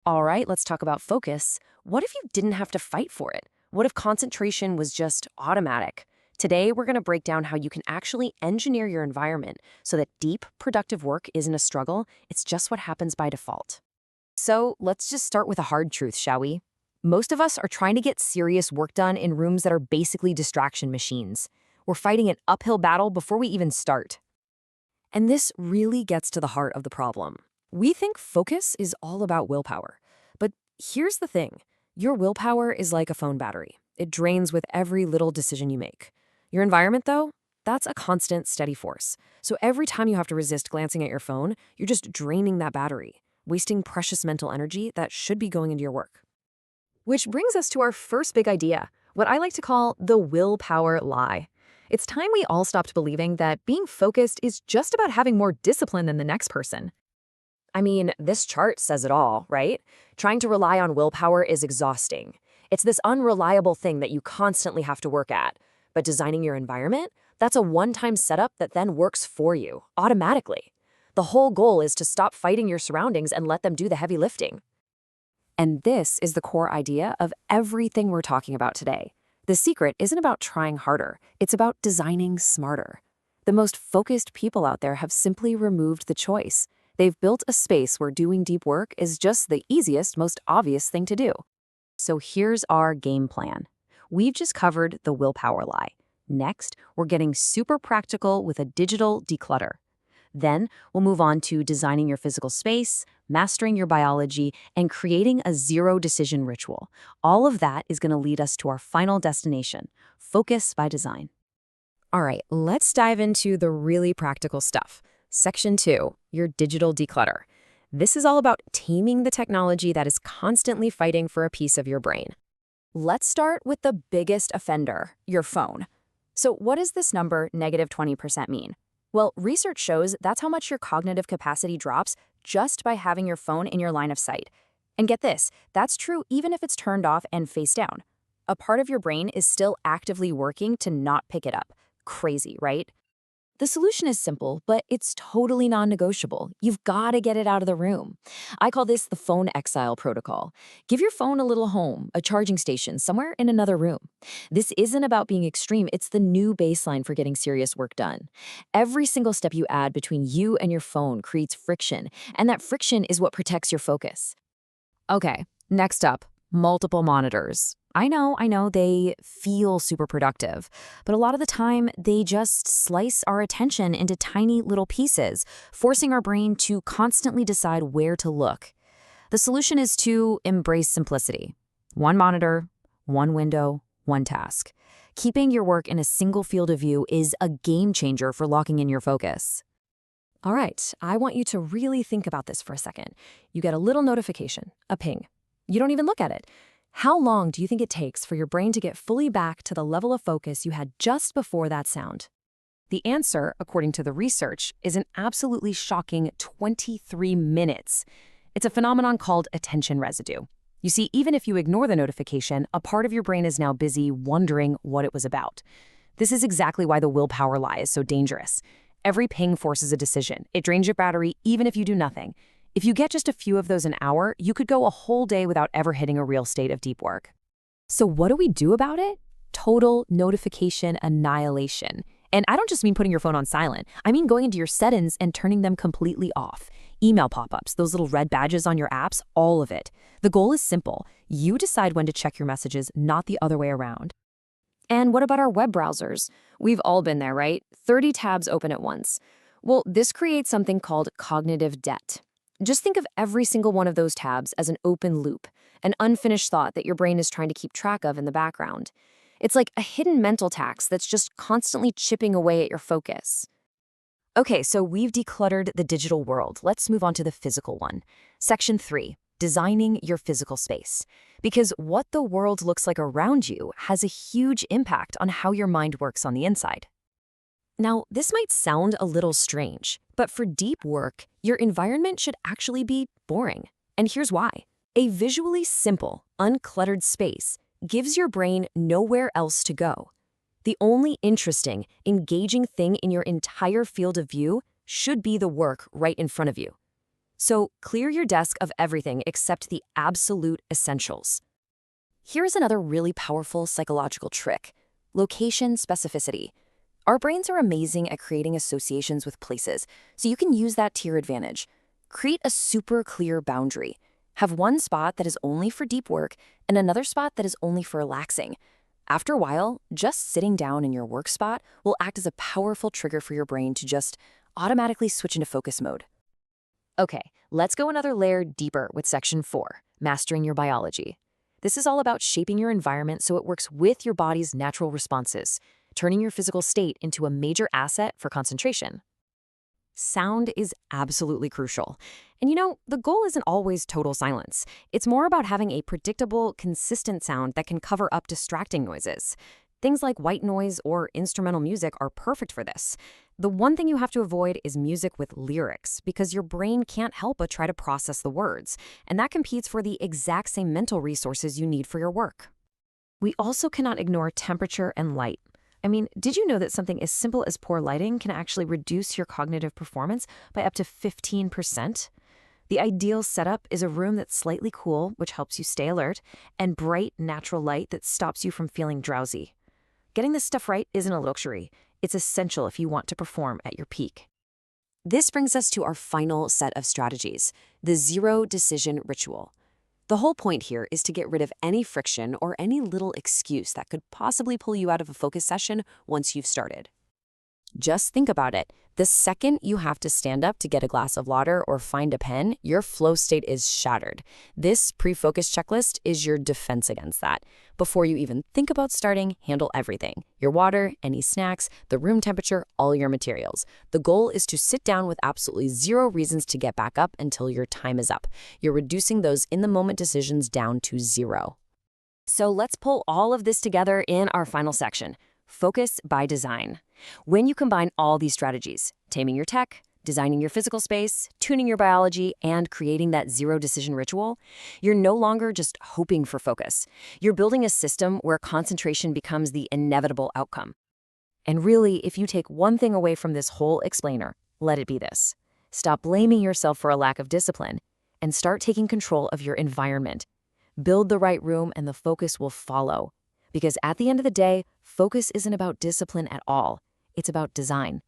All right, let's talk about focus. What if you didn't have to fight for it? What if concentration was just automatic? Today, we're going to break down how you can actually engineer your environment so that deep, productive work isn't a struggle, it's just what happens by default. So, let's just start with a hard truth, shall we? Most of us are trying to get serious work done in rooms that are basically distraction machines. We're fighting an uphill battle before we even start. And this really gets to the heart of the problem. We think focus is all about willpower. But here's the thing. Your willpower is like a phone battery. It drains with every little decision you make. Your environment, though, that's a constant, steady force. So every time you have to resist glancing at your phone, you're just draining that battery, wasting precious mental energy that should be going into your work. Which brings us to our first big idea, what I like to call the willpower lie. It's time we all stopped believing that being focused is just about having more discipline than the next person. I mean, this chart says it all, right? Trying to rely on willpower is exhausting. It's this unreliable thing that you constantly have to work at. But designing your environment, that's a one-time setup that then works for you, automatically. The whole goal is to stop fighting your surroundings and let them do the heavy lifting. And this is the core idea of everything we're talking about today. The secret isn't about trying harder, it's about designing smarter. The most focused people out there have simply removed the choice. They've built a space where doing deep work is just the easiest, most obvious thing to do. So here's our game plan. We've just covered the willpower lie. Next, we're getting super practical with a digital declutter. Then, we'll move on to designing your physical space, mastering your biology, and creating a zero-decision ritual. All of that is going to lead us to our final destination, focus by design. All right, let's dive into the really practical stuff. Section 2, your digital declutter. This is all about taming the technology that is constantly fighting for a piece of your brain. Let's start with the biggest offender, your phone. So what does this number, -20%, mean? Well, research shows that's how much your cognitive capacity drops just by having your phone in your line of sight. And get this, that's true even if it's turned off and face down. A part of your brain is still actively working to not pick it up. Crazy, right? The solution is simple, but it's totally non-negotiable. You've got to get it out of the room. I call this the phone exile protocol. Give your phone a little home, a charging station, somewhere in another room. This isn't about being extreme, it's the new baseline for getting serious work done. Every single step you add between you and your phone creates friction, and that friction is what protects your focus. Okay, next up, multiple monitors. I know, they feel super productive, but a lot of the time they just slice our attention into tiny little pieces, forcing our brain to constantly decide where to look. The solution is to embrace simplicity. One monitor, one window, one task. Keeping your work in a single field of view is a game changer for locking in your focus. All right, I want you to really think about this for a second. You get a little notification, a ping. You don't even look at it. How long do you think it takes for your brain to get fully back to the level of focus you had just before that sound? The answer, according to the research, is an absolutely shocking 23 minutes. It's a phenomenon called attention residue. You see, even if you ignore the notification, a part of your brain is now busy wondering what it was about. This is exactly why the willpower lie is so dangerous. Every ping forces a decision. It drains your battery even if you do nothing. If you get just a few of those an hour, you could go a whole day without ever hitting a real state of deep work. So what do we do about it? Total notification annihilation. And I don't just mean putting your phone on silent. I mean going into your settings and turning them completely off. Email pop-ups, those little red badges on your apps, all of it. The goal is simple. You decide when to check your messages, not the other way around. And what about our web browsers? We've all been there, right? 30 tabs open at once. Well, this creates something called cognitive debt. Just think of every single one of those tabs as an open loop, an unfinished thought that your brain is trying to keep track of in the background. It's like a hidden mental tax that's just constantly chipping away at your focus. Okay, so we've decluttered the digital world. Let's move on to the physical one. Section 3, designing your physical space. Because what the world looks like around you has a huge impact on how your mind works on the inside. Now, this might sound a little strange, but for deep work, your environment should actually be boring. And here's why. A visually simple, uncluttered space gives your brain nowhere else to go. The only interesting, engaging thing in your entire field of view should be the work right in front of you. So clear your desk of everything except the absolute essentials. Here's another really powerful psychological trick: location specificity. Our brains are amazing at creating associations with places, so you can use that to your advantage. Create a super clear boundary. Have one spot that is only for deep work and another spot that is only for relaxing. After a while, just sitting down in your work spot will act as a powerful trigger for your brain to just automatically switch into focus mode. Okay, let's go another layer deeper with section 4, mastering your biology. This is all about shaping your environment so it works with your body's natural responses, turning your physical state into a major asset for concentration. Sound is absolutely crucial. And the goal isn't always total silence. It's more about having a predictable, consistent sound that can cover up distracting noises. Things like white noise or instrumental music are perfect for this. The one thing you have to avoid is music with lyrics, because your brain can't help but try to process the words, and that competes for the exact same mental resources you need for your work. We also cannot ignore temperature and light. I mean, did you know that something as simple as poor lighting can actually reduce your cognitive performance by up to 15%? The ideal setup is a room that's slightly cool, which helps you stay alert, and bright, natural light that stops you from feeling drowsy. Getting this stuff right isn't a luxury. It's essential if you want to perform at your peak. This brings us to our final set of strategies, the zero decision ritual. The whole point here is to get rid of any friction or any little excuse that could possibly pull you out of a focus session once you've started. Just think about it. The second you have to stand up to get a glass of water or find a pen, your flow state is shattered. This pre-focus checklist is your defense against that. Before you even think about starting, handle everything: your water, any snacks, the room temperature, all your materials. The goal is to sit down with absolutely zero reasons to get back up until your time is up. You're reducing those in-the-moment decisions down to zero. So let's pull all of this together in our final section: focus by design. When you combine all these strategies, taming your tech, designing your physical space, tuning your biology, and creating that zero decision ritual, you're no longer just hoping for focus. You're building a system where concentration becomes the inevitable outcome. And really, if you take one thing away from this whole explainer, let it be this: stop blaming yourself for a lack of discipline and start taking control of your environment. Build the right room and the focus will follow. Because at the end of the day, focus isn't about discipline at all. It's about design.